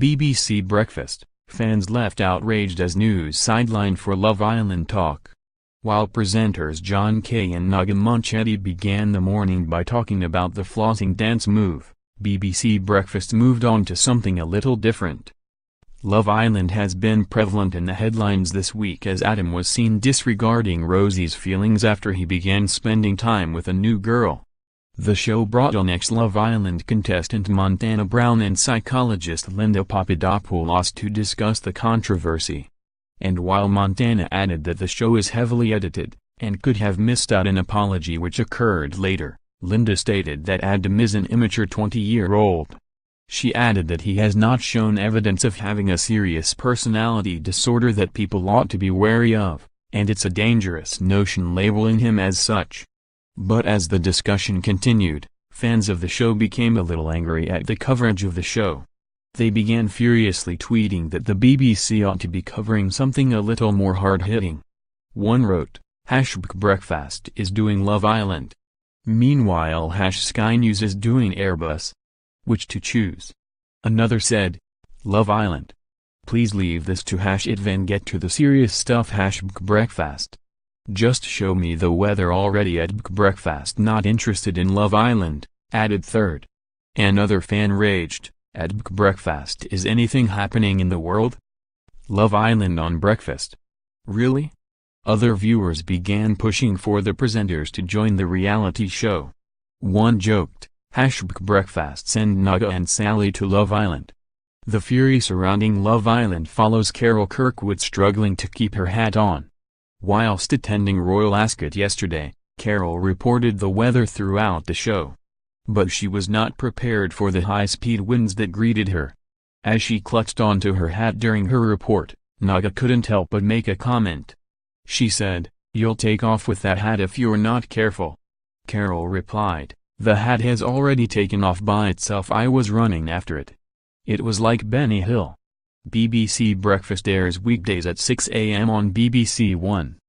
BBC Breakfast, fans left outraged as news sidelined for Love Island talk. While presenters John Kay and Naga Munchetty began the morning by talking about the flossing dance move, BBC Breakfast moved on to something a little different. Love Island has been prevalent in the headlines this week as Adam was seen disregarding Rosie's feelings after he began spending time with a new girl. The show brought on ex-Love Island contestant Montana Brown and psychologist Linda Papadopoulos to discuss the controversy. And while Montana added that the show is heavily edited, and could have missed out an apology which occurred later, Linda stated that Adam is an immature 20-year-old. She added that he has not shown evidence of having a serious personality disorder that people ought to be wary of, and it's a dangerous notion labeling him as such. But as the discussion continued, fans of the show became a little angry at the coverage of the show. They began furiously tweeting that the BBC ought to be covering something a little more hard-hitting. One wrote, #Breakfast is doing Love Island. Meanwhile #Sky News is doing Airbus. Which to choose? Another said, Love Island. Please leave this to #it then get to the serious stuff #breakfast. Just show me the weather already at breakfast. Not interested in Love Island, added third. Another fan raged, at breakfast is anything happening in the world? Love Island on breakfast? Really? Other viewers began pushing for the presenters to join the reality show. One joked, #breakfast send Naga and Sally to Love Island. The fury surrounding Love Island follows Carol Kirkwood struggling to keep her hat on. Whilst attending Royal Ascot yesterday, Carol reported the weather throughout the show. But she was not prepared for the high-speed winds that greeted her. As she clutched onto her hat during her report, Naga couldn't help but make a comment. She said, "You'll take off with that hat if you're not careful." Carol replied, "The hat has already taken off by itself. I was running after it. It was like Benny Hill." BBC Breakfast airs weekdays at 6 a.m. on BBC One.